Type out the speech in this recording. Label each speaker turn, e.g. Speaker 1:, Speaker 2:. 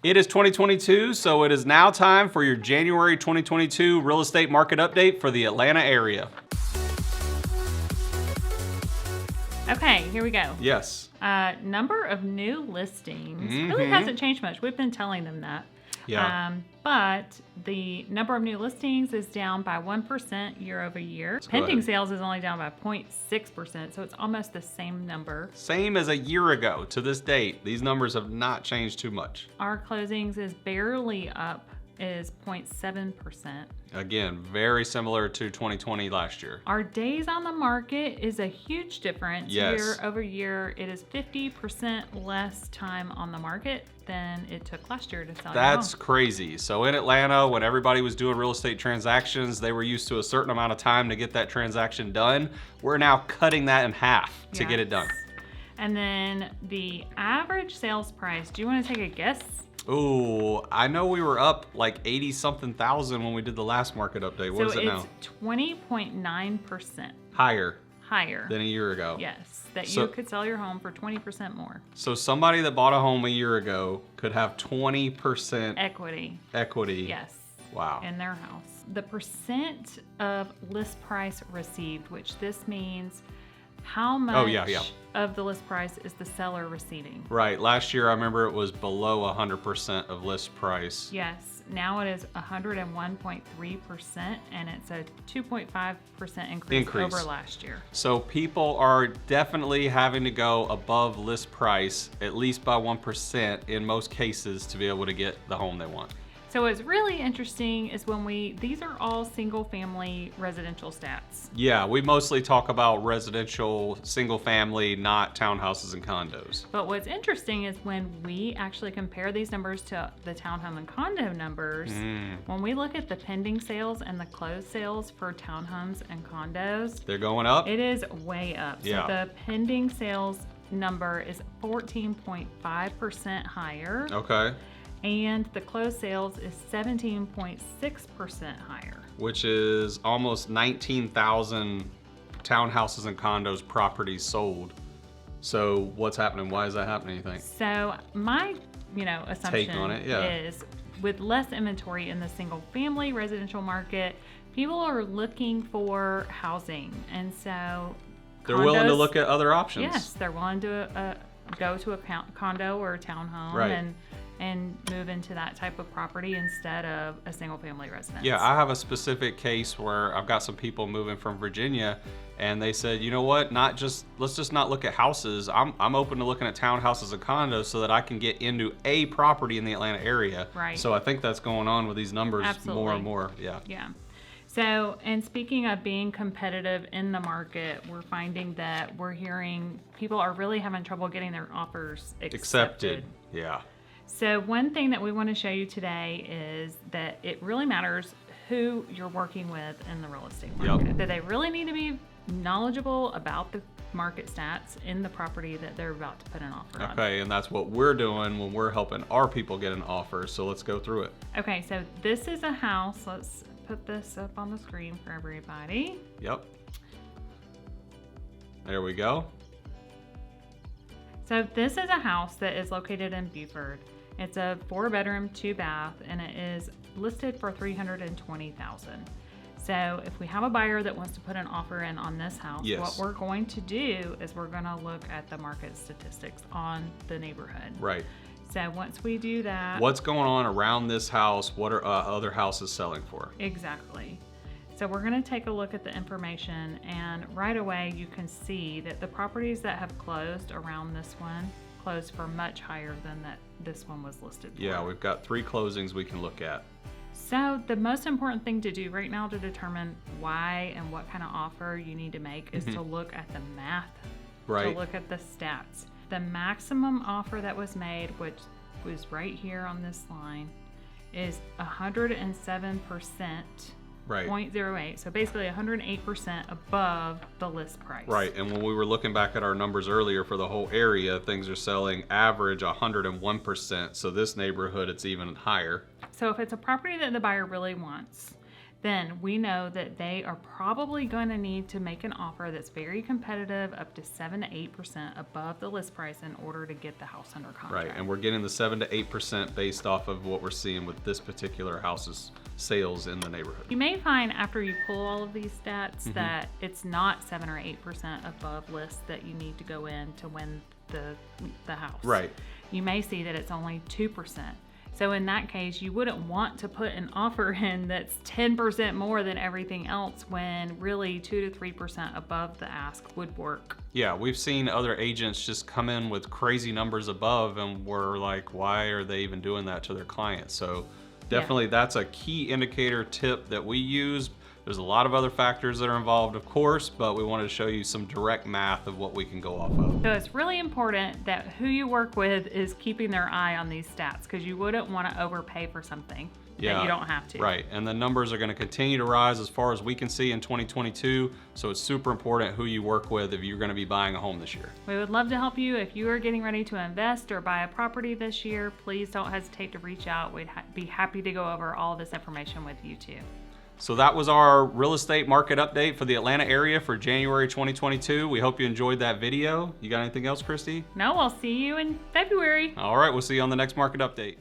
Speaker 1: It is 2022, so it is now time for your January 2022 real estate market update for the Atlanta area.
Speaker 2: Okay, here we go.
Speaker 1: Yes.
Speaker 2: Number of new listings really hasn't changed much. We've been telling them that.
Speaker 1: Yeah.
Speaker 2: But the number of new listings is down by 1% year over year. Pending sales is only down by 0.6%, so it's almost the same number.
Speaker 1: Same as a year ago to this date. These numbers have not changed too much.
Speaker 2: Our closings is barely up, is 0.7%.
Speaker 1: Again, very similar to 2020 last year.
Speaker 2: Our days on the market is a huge difference.
Speaker 1: Yes.
Speaker 2: Year over year. It is 50% less time on the market than it took last year to sell your home.
Speaker 1: That's crazy. So in Atlanta, when everybody was doing real estate transactions, they were used to a certain amount of time to get that transaction done. We're now cutting that in half to get it done.
Speaker 2: And then the average sales price, do you want to take a guess?
Speaker 1: Ooh, I know we were up like 80 something thousand when we did the last market update. What is it now?
Speaker 2: So it's 20.9%
Speaker 1: Higher
Speaker 2: than
Speaker 1: a year ago.
Speaker 2: Yes, that you could sell your home for 20% more.
Speaker 1: So somebody that bought a home a year ago could have 20%
Speaker 2: equity.
Speaker 1: Yes. Wow.
Speaker 2: In their house. The percent of list price received, which this means how much of the list price is the seller receiving?
Speaker 1: Right. Last year, I remember it was below 100% of list price.
Speaker 2: Yes. Now it is 101.3%, and it's a 2.5% increase over last year.
Speaker 1: So people are definitely having to go above list price, at least by 1% in most cases, to be able to get the home they want.
Speaker 2: So what's really interesting is these are all single family residential stats.
Speaker 1: Yeah, we mostly talk about residential, single family, not townhouses and condos.
Speaker 2: But what's interesting is when we actually compare these numbers to the townhome and condo numbers, when we look at the pending sales and the closed sales for townhomes and condos,
Speaker 1: they're going up?
Speaker 2: It is way up.
Speaker 1: Yeah.
Speaker 2: So the pending sales number is 14.5% higher.
Speaker 1: Okay.
Speaker 2: And the closed sales is 17.6% higher.
Speaker 1: Which is almost 19,000 townhouses and condos properties sold. So what's happening? Why is that happening, you think?
Speaker 2: So my, assumption
Speaker 1: take on it,
Speaker 2: is with less inventory in the single family residential market, people are looking for housing. And so
Speaker 1: they're willing to look at other options.
Speaker 2: Yes, they're willing to go to a condo or a townhome and move into that type of property instead of a single family residence.
Speaker 1: Yeah, I have a specific case where I've got some people moving from Virginia and they said, you know what, let's just not look at houses. I'm open to looking at townhouses and condos so that I can get into a property in the Atlanta area.
Speaker 2: Right.
Speaker 1: So I think that's going on with these numbers more and more.
Speaker 2: Yeah. So, and speaking of being competitive in the market, we're finding that we're hearing people are really having trouble getting their offers accepted.
Speaker 1: Yeah.
Speaker 2: So one thing that we want to show you today is that it really matters who you're working with in the real estate market. That they really need to be knowledgeable about the market stats in the property that they're about to put an offer on.
Speaker 1: Okay, and that's what we're doing when we're helping our people get an offer. So let's go through it.
Speaker 2: Okay, so this is a house. Let's put this up on the screen for everybody.
Speaker 1: Yep. There we go.
Speaker 2: So this is a house that is located in Beaufort. It's a 4-bedroom, 2-bath, and it is listed for $320,000. So if we have a buyer that wants to put an offer in on this house, what we're going to do is we're going to look at the market statistics on the neighborhood.
Speaker 1: Right.
Speaker 2: So once we do that,
Speaker 1: what's going on around this house? What are other houses selling for?
Speaker 2: Exactly. So we're going to take a look at the information, and right away you can see that the properties that have closed around this one closed for much higher than this one was listed for.
Speaker 1: Yeah, we've got 3 closings we can look at.
Speaker 2: So the most important thing to do right now to determine why and what kind of offer you need to make is to look at the math, to look at the stats. The maximum offer that was made, which was right here on this line, is 107%.
Speaker 1: Right.
Speaker 2: 0.08. So basically 108% above the list price.
Speaker 1: Right. And when we were looking back at our numbers earlier for the whole area, things are selling average 101%. So this neighborhood, it's even higher.
Speaker 2: So if it's a property that the buyer really wants, then we know that they are probably going to need to make an offer that's very competitive, up to 7 to 8% above the list price in order to get the house under contract.
Speaker 1: Right, and we're getting the 7 to 8% based off of what we're seeing with this particular house's sales in the neighborhood.
Speaker 2: You may find after you pull all of these stats that it's not 7 or 8% above list that you need to go in to win the house.
Speaker 1: Right.
Speaker 2: You may see that it's only 2%. So in that case, you wouldn't want to put an offer in that's 10% more than everything else when really 2 to 3% above the ask would work.
Speaker 1: Yeah, we've seen other agents just come in with crazy numbers above, and we're like, why are they even doing that to their clients? So definitely that's a key indicator tip that we use. There's a lot of other factors that are involved, of course, but we wanted to show you some direct math of what we can go off of.
Speaker 2: So it's really important that who you work with is keeping their eye on these stats, because you wouldn't want to overpay for something that you don't have to.
Speaker 1: Right, and the numbers are going to continue to rise as far as we can see in 2022, so it's super important who you work with if you're going to be buying a home this year.
Speaker 2: We would love to help you. If you are getting ready to invest or buy a property this year, please don't hesitate to reach out. We'd be happy to go over all this information with you too.
Speaker 1: So that was our real estate market update for the Atlanta area for January 2022. We hope you enjoyed that video. You got anything else, Kristy?
Speaker 2: No, I'll see you in February.
Speaker 1: All right, we'll see you on the next market update.